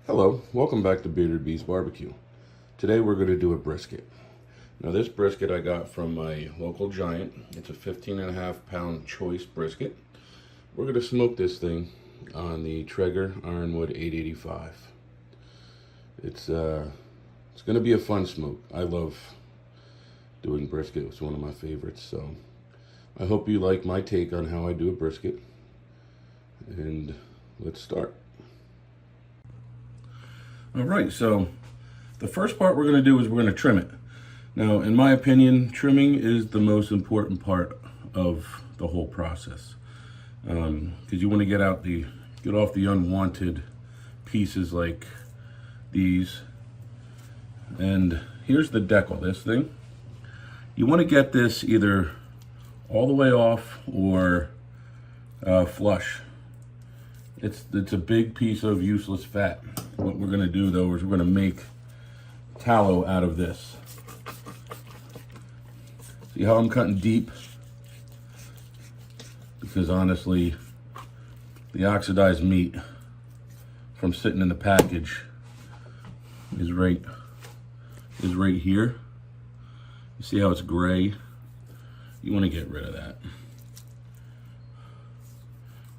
Hello, welcome back to Bearded Beast Barbecue. Today we're going to do a brisket. Now this brisket I got from my local giant. It's a 15.5-pound choice brisket. We're going to smoke this thing on the Traeger Ironwood 885. It's going to be a fun smoke. I love doing brisket. It's one of my favorites. So I hope you like my take on how I do a brisket. And let's start. All right, so the first part we're going to do is we're going to trim it. Now, in my opinion, trimming is the most important part of the whole process, because you want to get off the unwanted pieces like these. And here's the decal, this thing. You want to get this either all the way off or flush. It's a big piece of useless fat. What we're going to do though is we're going to make tallow out of this. See how I'm cutting deep? Because honestly, the oxidized meat from sitting in the package is right here. You see how it's gray? You want to get rid of that.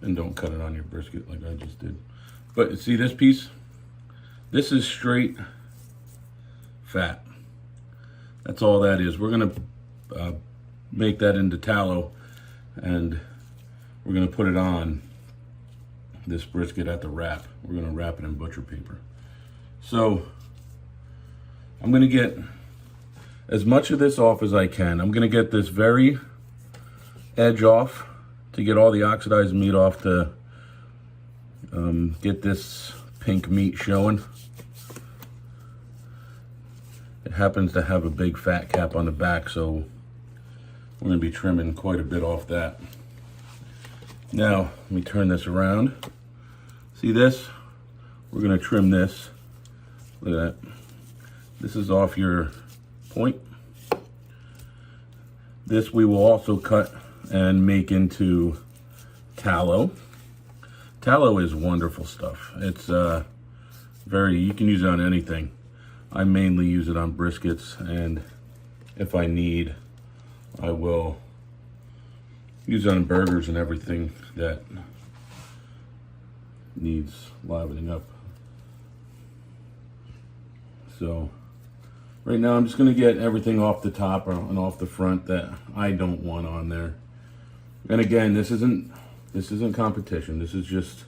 And don't cut it on your brisket like I just did. But see this piece? This is straight fat. That's all that is. We're gonna make that into tallow, and we're gonna put it on this brisket at the wrap. We're gonna wrap it in butcher paper. So I'm gonna get as much of this off as I can. I'm gonna get this very edge off to get all the oxidized meat off, to get this pink meat showing. It happens to have a big fat cap on the back, so we're going to be trimming quite a bit off that. Now, let me turn this around. See this? We're going to trim this. Look at that. This is off your point. This we will also cut and make into tallow. Tallow is wonderful stuff. It's you can use it on anything. I mainly use it on briskets, and if I need, I will use it on burgers and everything that needs livening up. So right now I'm just going to get everything off the top and off the front that I don't want on there. And again, this isn't competition. This is just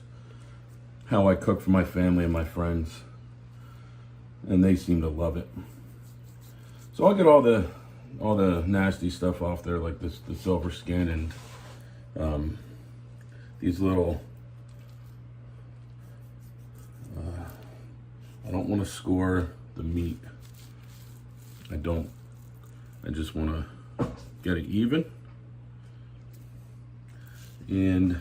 how I cook for my family and my friends, and they seem to love it. So I'll get all the nasty stuff off there, like the silver skin and these little. I don't want to score the meat. I don't. I just want to get it even. And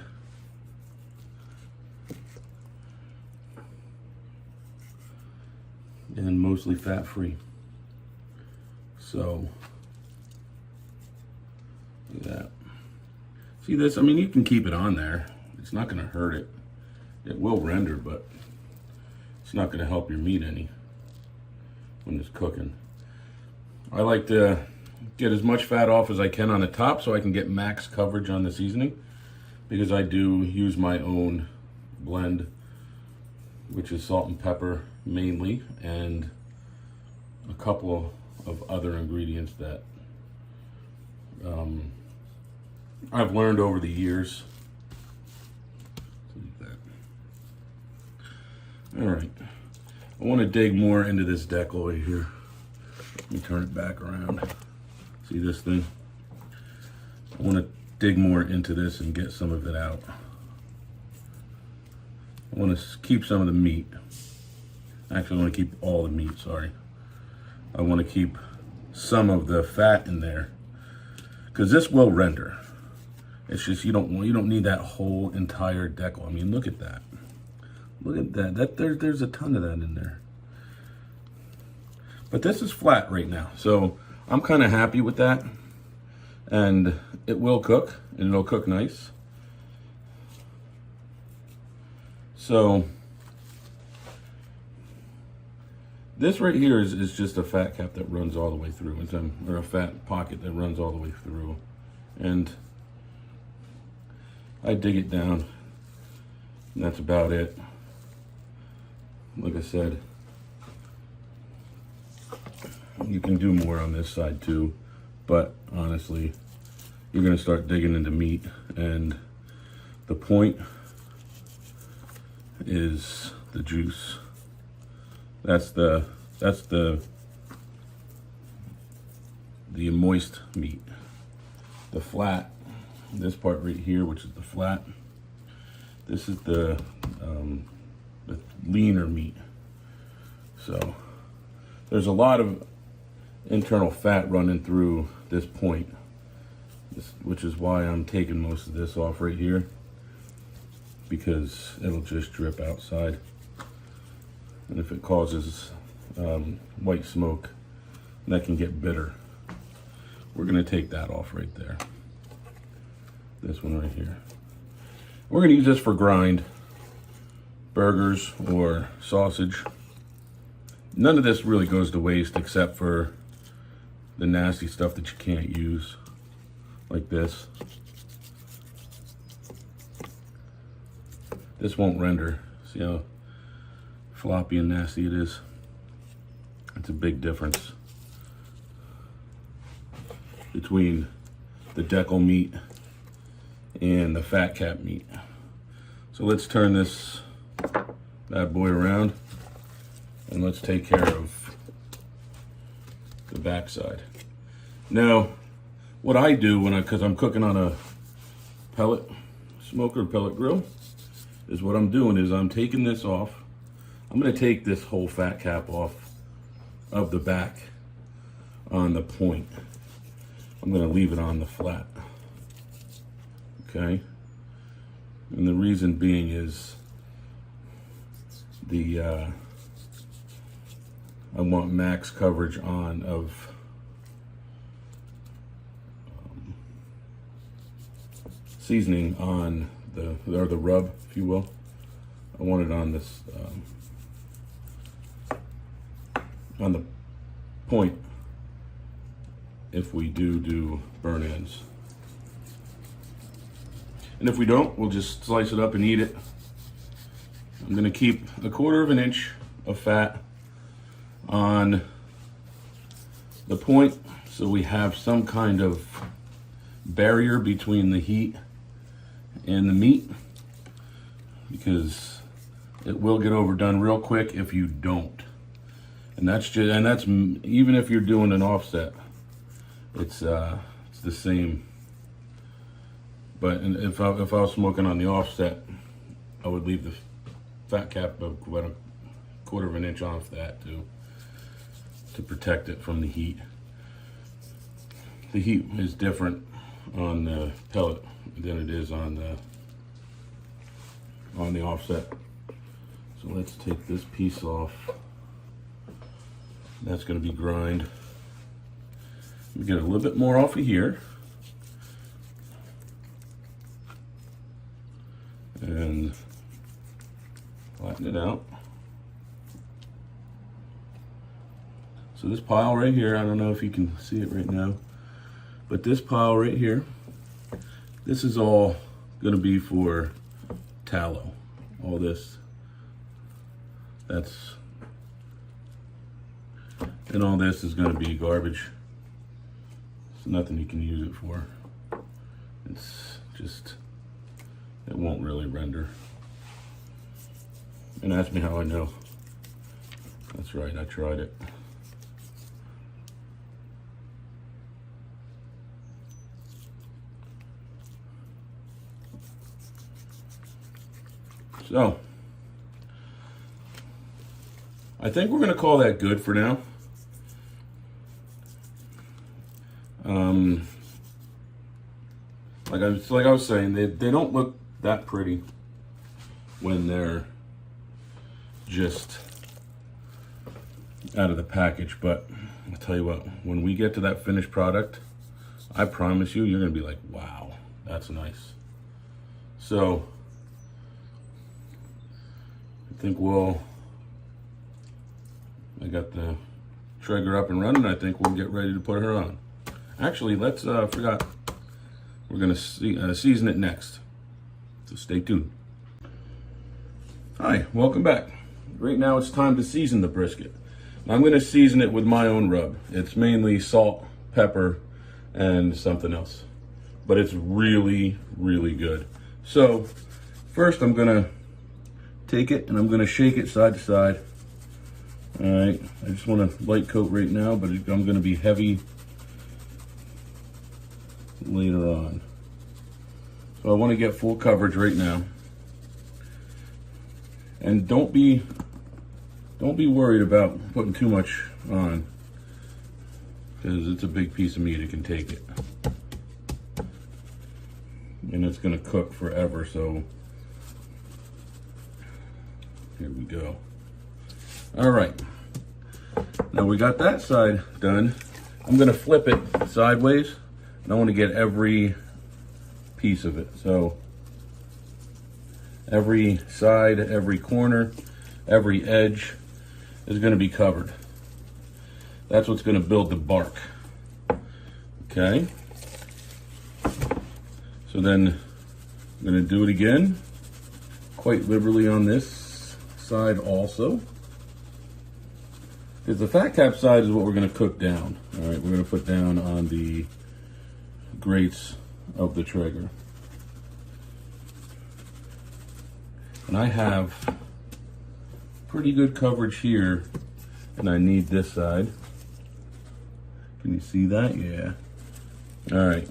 mostly fat-free. So look at that. See this? I mean, you can keep it on there. It's not going to hurt it. It will render, but it's not going to help your meat any when it's cooking. I like to get as much fat off as I can on the top so I can get max coverage on the seasoning, because I do use my own blend, which is salt and pepper mainly, and a couple of other ingredients that I've learned over the years. All right, I want to dig more into this decal right here. Let me turn it back around. See this thing? I want to dig more into this and get some of it out. I want to keep some of the meat. Actually, I want to keep all the meat, sorry. I want to keep some of the fat in there, because this will render. It's just you don't need that whole entire decal. I mean, look at that. Look at that. There's a ton of that in there. But this is flat right now, so I'm kind of happy with that. And it will cook, and it'll cook nice. So This right here is just a fat cap that runs all the way through, or a fat pocket that runs all the way through. And I dig it down, and that's about it. Like I said, you can do more on this side too, but honestly, you're gonna start digging into meat, and the point is the juice. That's the moist meat. The flat, this part right here, which is the flat, this is the leaner meat. So there's a lot of internal fat running through this point, which is why I'm taking most of this off right here, because it'll just drip outside. And if it causes white smoke, that can get bitter. We're gonna take that off right there. This one right here. We're gonna use this for grind, burgers or sausage. None of this really goes to waste except for the nasty stuff that you can't use, like this. This won't render. See how floppy and nasty it is? It's a big difference between the decal meat and the fat cap meat. So let's turn this bad boy around and let's take care of the backside. Now, what I do because I'm cooking on a pellet smoker, pellet grill, is what I'm doing is I'm taking this off. I'm gonna take this whole fat cap off of the back on the point. I'm gonna leave it on the flat, okay? And the reason being is I want max coverage of seasoning on the rub, if you will. I want it on this, on the point if we do burn ends. And if we don't, we'll just slice it up and eat it. I'm gonna keep 1/4 of an inch of fat on the point so we have some kind of barrier between the heat and the meat, because it will get overdone real quick if you don't. And that's even if you're doing an offset, it's the same. But if I was smoking on the offset, I would leave the fat cap about 1/4 of an inch off that to protect it from the heat. The heat is different on the pellet than it is on the offset. So let's take this piece off. That's going to be grind. We get a little bit more off of here. And flatten it out. So this pile right here, I don't know if you can see it right now, but this pile right here, this is all going to be for tallow. All this, and all this is going to be garbage. It's nothing you can use it for. It's just, it won't really render. And ask me how I know. That's right, I tried it. So, I think we're gonna call that good for now. Like I was saying, they don't look that pretty when they're just out of the package, but I'll tell you what, when we get to that finished product, I promise you, you're gonna be like, wow, that's nice. So I think we'll I got the Traeger up and running. I think we'll get ready to put her on. Actually, let's, forgot, we're gonna season it next. So stay tuned. Hi, welcome back. Right now it's time to season the brisket. I'm gonna season it with my own rub. It's mainly salt, pepper, and something else. But it's really, really good. So, first I'm gonna take it and I'm gonna shake it side to side. All right, I just want a light coat right now, but I'm gonna be heavy later on. So I wanna get full coverage right now. And don't be worried about putting too much on, because it's a big piece of meat, it can take it. And it's gonna cook forever, so here we go. All right, now we got that side done. I'm gonna flip it sideways, and I wanna get every piece of it. So every side, every corner, every edge is gonna be covered. That's what's gonna build the bark, okay? So then I'm gonna do it again, quite liberally on this side also. Because the fat cap side is what we're gonna cook down. All right, we're gonna put down on the grates of the Traeger. And I have pretty good coverage here, and I need this side. Can you see that? Yeah. All right.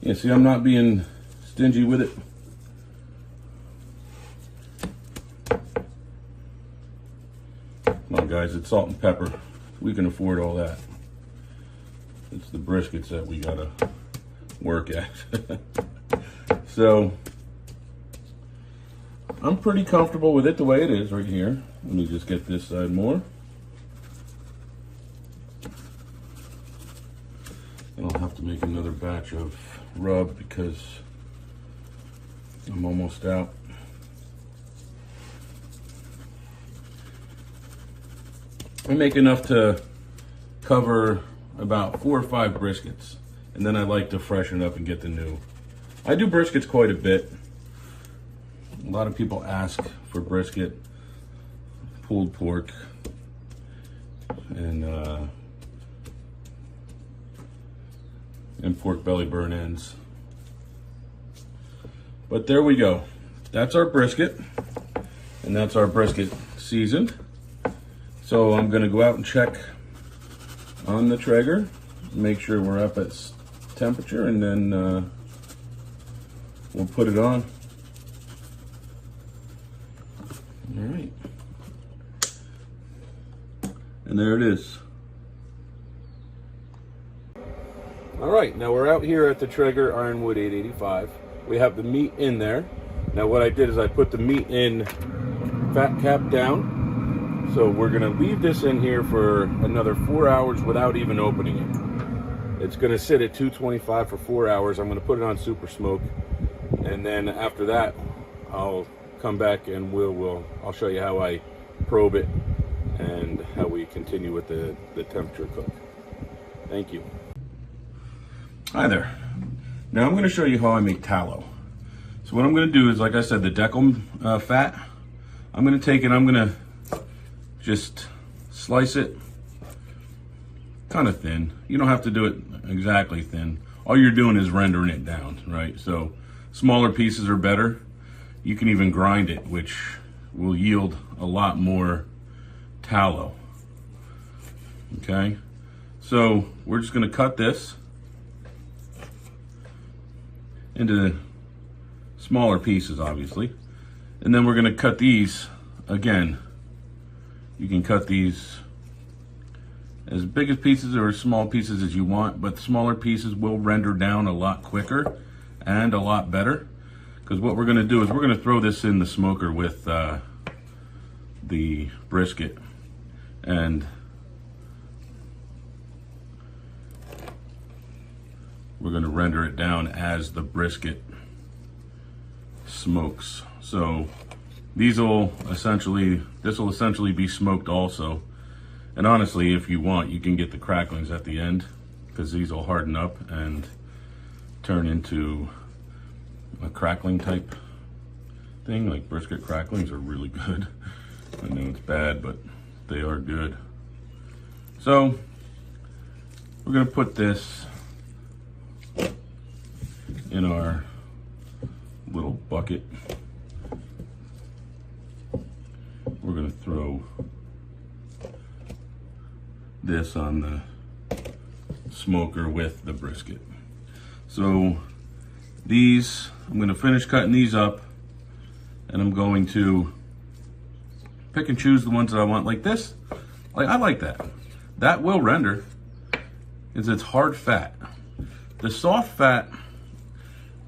Yeah, see, I'm not being stingy with it. Come on, guys, it's salt and pepper. We can afford all that. It's the briskets that we gotta work at. So, I'm pretty comfortable with it the way it is right here. Let me just get this side more. And I'll have to make another batch of rub because I'm almost out. I make enough to cover about 4 or 5 briskets, and then I like to freshen up and get the new. I do briskets quite a bit. A lot of people ask for brisket, pulled pork, and pork belly burn ends. But there we go. That's our brisket, and that's our brisket seasoned. So I'm gonna go out and check on the Traeger, make sure we're up at temperature, and then we'll put it on. All right. And there it is. All right, now we're out here at the Traeger Ironwood 885. We have the meat in there. Now what I did is I put the meat in fat cap down. So we're gonna leave this in here for another 4 hours without even opening it. It's gonna sit at 225 for 4 hours. I'm gonna put it on super smoke. And then after that, I'll come back and I'll show you how I probe it and how we continue with the temperature cook. Thank you. Hi there. Now I'm gonna show you how I make tallow. So what I'm gonna do is, like I said, the decal fat, I'm gonna take it, I'm gonna just slice it kind of thin. You don't have to do it exactly thin. All you're doing is rendering it down, right? So smaller pieces are better. You can even grind it, which will yield a lot more tallow. Okay, so we're just gonna cut this into smaller pieces, obviously. And then we're gonna cut these again. You can cut these as big as pieces or as small pieces as you want, but smaller pieces will render down a lot quicker and a lot better. Because what we're gonna do is we're gonna throw this in the smoker with the brisket, and we're gonna render it down as the brisket smokes. So this will essentially be smoked also. And honestly, if you want, you can get the cracklings at the end, because these will harden up and turn into a crackling type thing. Like brisket cracklings are really good. I know it's bad, but they are good. So we're gonna put this in our little bucket. We're gonna throw this on the smoker with the brisket. So these, I'm gonna finish cutting these up, and I'm going to pick and choose the ones that I want, like this. Like, I like that. That will render, is it's hard fat. The soft fat,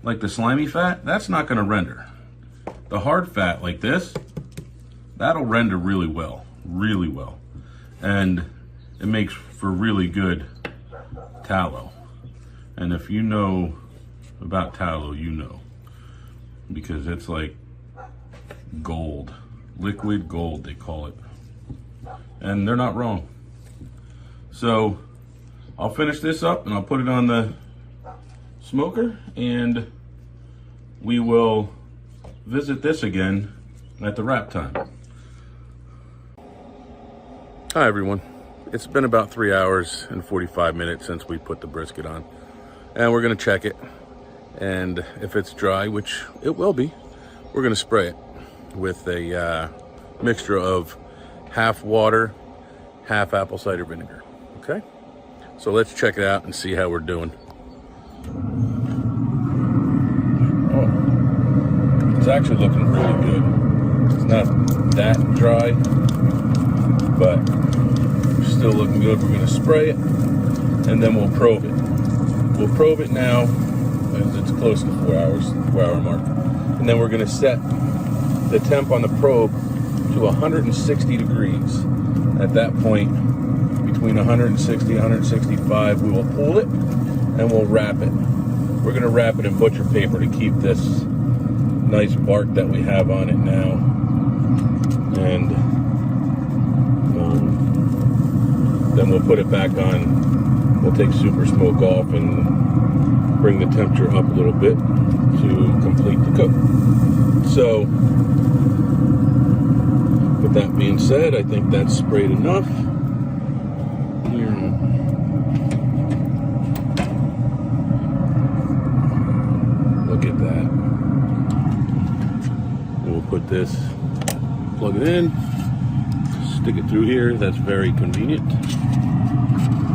like the slimy fat, that's not gonna render. The hard fat, like this, that'll render really well, really well. And it makes for really good tallow. And if you know about tallow, you know, because it's like gold, liquid gold, they call it. And they're not wrong. So I'll finish this up and I'll put it on the smoker, and we will visit this again at the wrap time. Hi everyone. It's been about 3 hours and 45 minutes since we put the brisket on, and we're gonna check it. And if it's dry, which it will be, we're gonna spray it with a mixture of half water, half apple cider vinegar. Okay, so let's check it out and see how we're doing. Oh, it's actually looking really good. It's not that dry, but still looking good. We're gonna spray it, and then we'll probe it. We'll probe it now, as it's close to 4 hours, 4 hour mark. And then we're gonna set the temp on the probe to 160 degrees. At that point, between 160 and 165, we will pull it and we'll wrap it. We're gonna wrap it in butcher paper to keep this nice bark that we have on it now. And then we'll put it back on. We'll take super smoke off and bring the temperature up a little bit to complete the cook. So, with that being said, I think that's sprayed enough. Here. Look at that. We'll put this, plug it in, stick it through here. That's very convenient.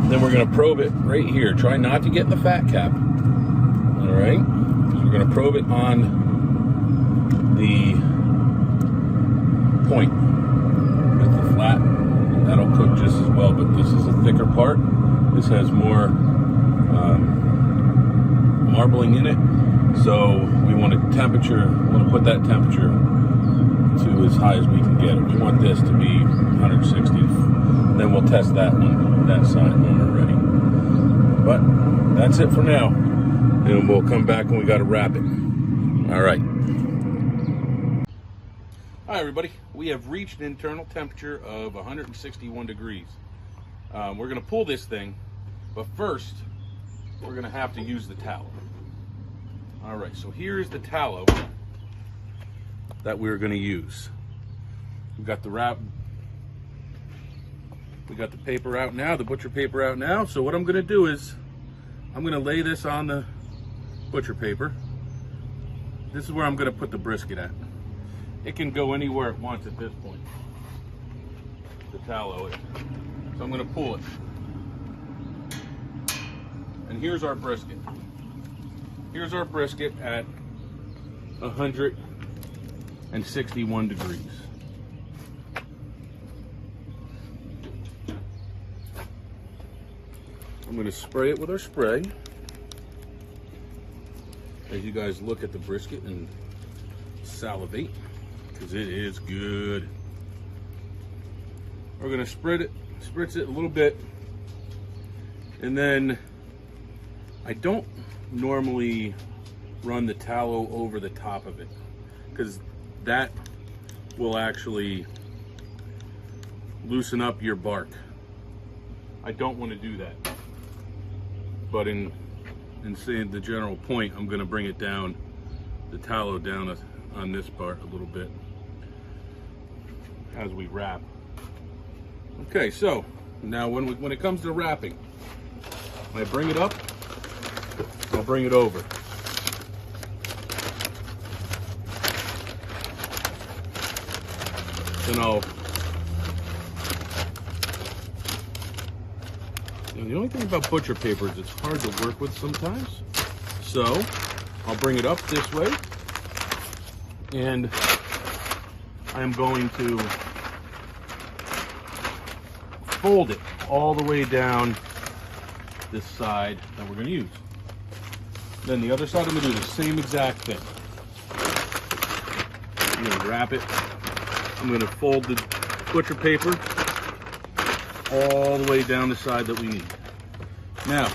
Then we're gonna probe it right here. Try not to get in the fat cap. All right, so we're gonna probe it on the point with the flat. That'll cook just as well, but this is a thicker part. This has more marbling in it. So we want a temperature, we want to put that temperature to as high as we can get it. We want this to be 160. Then we'll test that one, that side when we're ready. But that's it for now. And we'll come back when we got to wrap it. All right. Hi everybody. We have reached an internal temperature of 161 degrees. We're gonna pull this thing, but first we're gonna have to use the tallow. All right, so here's the tallow that we're gonna use. We've got the wrap, we got the paper out now, the butcher paper out now. So what I'm gonna do is I'm gonna lay this on the butcher paper. This is where I'm gonna put the brisket at. It can go anywhere it wants at this point, the tallow. So I'm gonna pull it. And here's our brisket. Here's our brisket at 161 degrees. I'm gonna spray it with our spray. As you guys look at the brisket and salivate, because it is good. We're gonna spritz it a little bit, and then I don't normally run the tallow over the top of it, because that will actually loosen up your bark. I don't want to do that. But in saying the general point, I'm going to bring it down, the tallow down on this part a little bit as we wrap. Okay, so now when it comes to wrapping, when I bring it up, I'll bring it over. Then the only thing about butcher paper is it's hard to work with sometimes. So I'll bring it up this way, and I'm going to fold it all the way down this side that we're going to use. Then the other side, I'm going to do the same exact thing. I'm going to wrap it. I'm going to fold the butcher paper all the way down the side that we need. Now,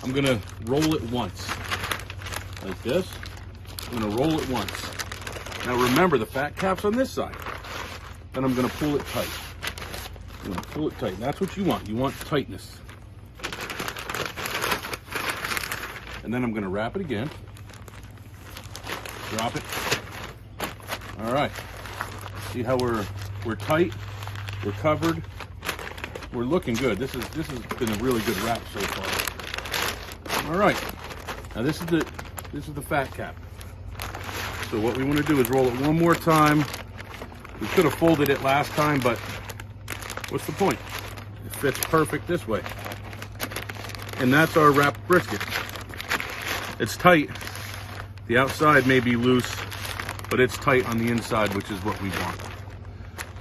I'm going to roll it once, like this. I'm going to roll it once. Now remember, the fat cap's on this side. Then I'm going to pull it tight. I'm going to pull it tight. That's what you want. You want tightness. And then I'm going to wrap it again. Drop it. All right. See how we're tight, we're covered, we're looking good. This has been a really good wrap so far. All right, now this is the fat cap. So what we want to do is roll it one more time. We could have folded it last time, but what's the point? It fits perfect this way. And that's our wrapped brisket. It's tight. The outside may be loose, but it's tight on the inside, which is what we want.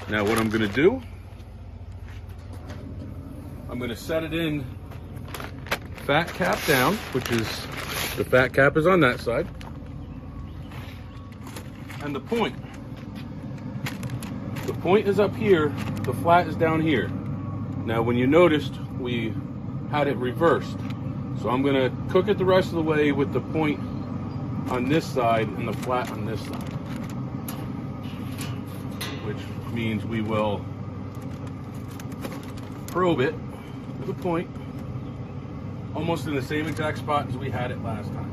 Now what I'm gonna do, I'm gonna set it in fat cap down, which is, the fat cap is on that side. And the point is up here, the flat is down here. Now when you noticed, we had it reversed. So I'm gonna cook it the rest of the way with the point on this side and the flat on this side. Which means we will probe it with a point almost in the same exact spot as we had it last time.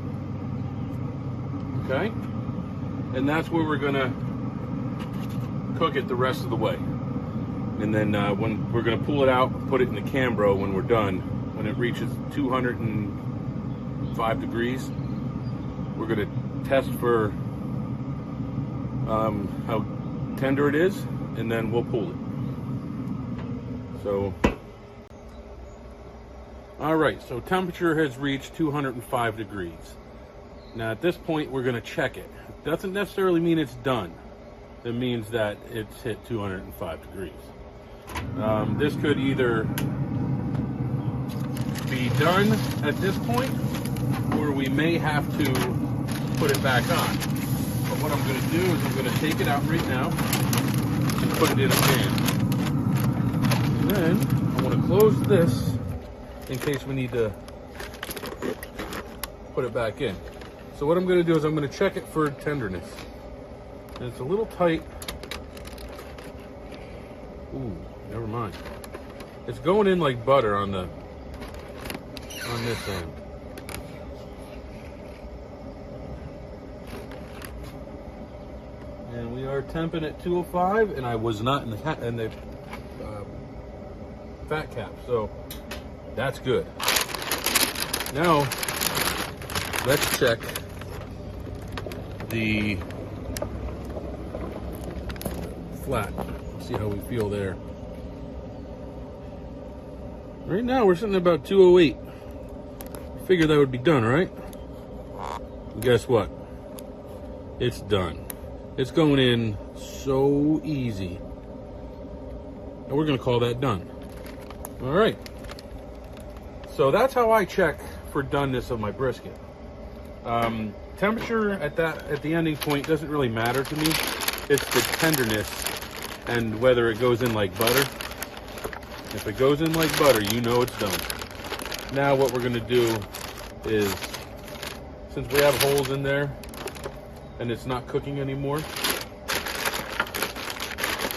Okay? And that's where we're gonna cook it the rest of the way. And then when we're gonna pull it out, put it in the Cambro when we're done. When it reaches 205 degrees, we're gonna test for how tender it is, and then we'll pull it. So, all right, so temperature has reached 205 degrees. Now at this point, we're gonna check it. It doesn't necessarily mean it's done. It means that it's hit 205 degrees. This could either be done at this point, or we may have to put it back on. But what I'm going to do is I'm going to take it out right now and put it in a pan. And then I want to close this in case we need to put it back in. So what I'm going to do is I'm going to check it for tenderness. And it's a little tight. Ooh, never mind. It's going in like butter on this end. And we are temping at 205, and I was not in the fat cap, so that's good. Now let's check the flat. See how we feel there. Right now we're sitting at about 208. Figured that would be done, right? And guess what? It's done. It's going in so easy. And we're gonna call that done. All right. So that's how I check for doneness of my brisket. Temperature at the ending point doesn't really matter to me. It's the tenderness and whether it goes in like butter. If it goes in like butter, you know it's done. Now what we're gonna do is, since we have holes in there and it's not cooking anymore,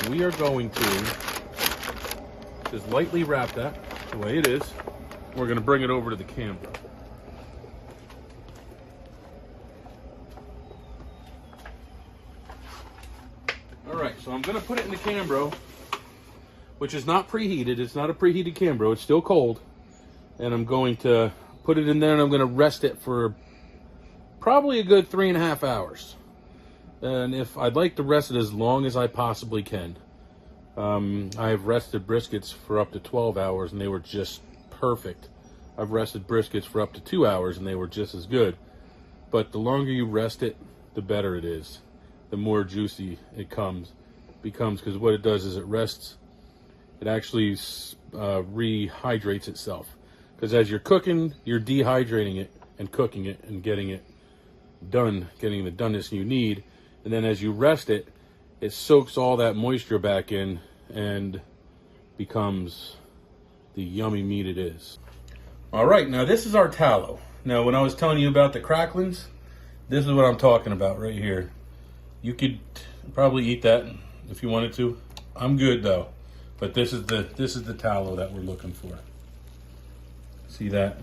we are going to just lightly wrap that the way it is. We're going to bring it over to the Cambro. All right, so I'm going to put it in the Cambro, which is not preheated. It's not a preheated Cambro. It's still cold. And I'm going to put it in there, and I'm going to rest it for probably a good 3.5 hours. And if I'd like to rest it as long as I possibly can. I have rested briskets for up to 12 hours, and they were just perfect. I've rested briskets for up to 2 hours, and they were just as good. But the longer you rest it, the better it is. The more juicy it becomes, because what it does is it rests. It actually rehydrates itself. Because as you're cooking, you're dehydrating it and cooking it and getting it done, getting the doneness you need. And then as you rest it, it soaks all that moisture back in and becomes the yummy meat it is. All right, now this is our tallow. Now, when I was telling you about the cracklings, this is what I'm talking about right here. You could probably eat that if you wanted to. I'm good though. But this is the tallow that we're looking for. See that?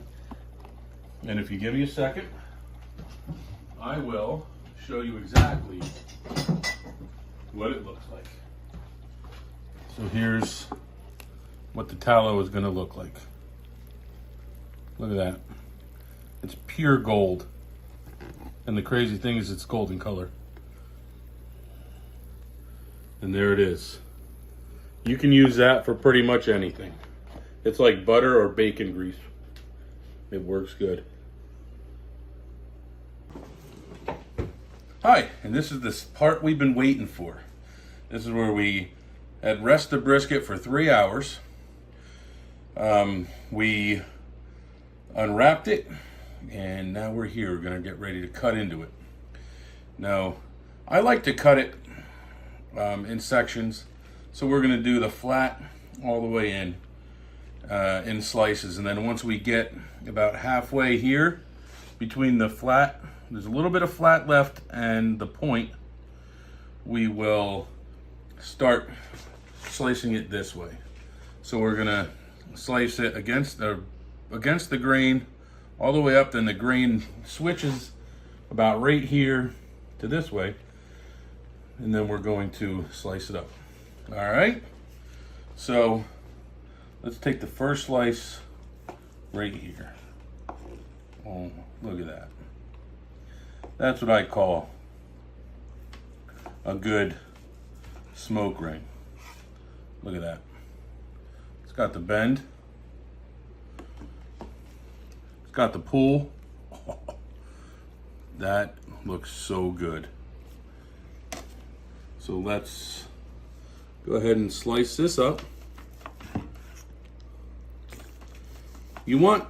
And if you give me a second, I will show you exactly what it looks like. So here's what the tallow is going to look like. Look at that. It's pure gold. And the crazy thing is it's golden color. And there it is. You can use that for pretty much anything. It's like butter or bacon grease. It works good. Hi, and this is this part we've been waiting for. This is where we had rested the brisket for 3 hours. We unwrapped it, and now we're here. We're gonna get ready to cut into it. Now, I like to cut it in sections. So we're gonna do the flat all the way in slices. And then once we get about halfway here between the flat, there's a little bit of flat left and the point, we will start slicing it this way. So we're gonna slice it against the grain all the way up, then the grain switches about right here to this way, and then we're going to slice it up. All right, so let's take the first slice right here. Oh, look at that. That's what I call a good smoke ring. Look at that. It's got the bend. It's got the pull. Oh, that looks so good. So let's go ahead and slice this up. You want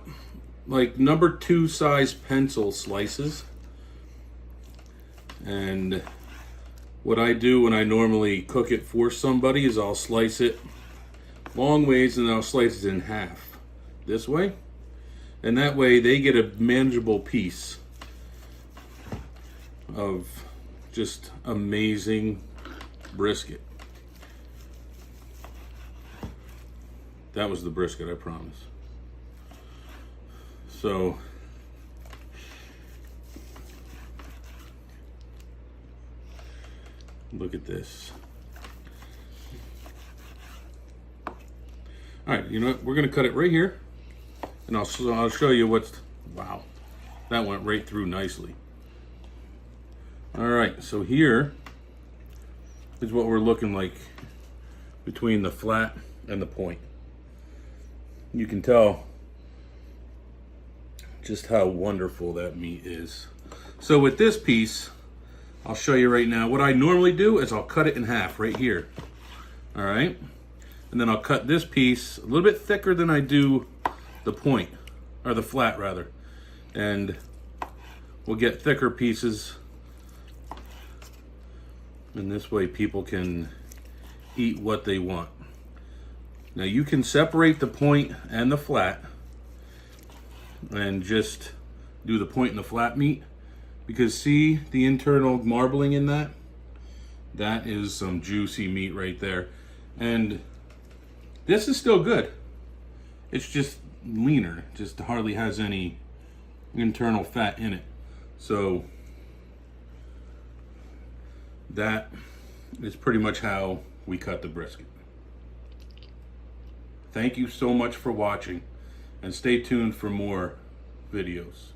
like number 2 size pencil slices. And what I do when I normally cook it for somebody is I'll slice it long ways and I'll slice it in half this way. And that way they get a manageable piece of just amazing brisket. That was the brisket, I promise. So look at this. All right, you know what? We're gonna cut it right here, and I'll show you what's. Wow, that went right through nicely. All right, so here is what we're looking like between the flat and the point. You can tell just how wonderful that meat is. So with this piece, I'll show you right now. What I normally do is I'll cut it in half right here. All right, and then I'll cut this piece a little bit thicker than I do the point, or the flat rather, and we'll get thicker pieces. And this way people can eat what they want. Now you can separate the point and the flat and just do the point and the flat meat, because see the internal marbling in that? That is some juicy meat right there. And this is still good. It's just leaner, just hardly has any internal fat in it. So that is pretty much how we cut the brisket. Thank you so much for watching, and stay tuned for more videos.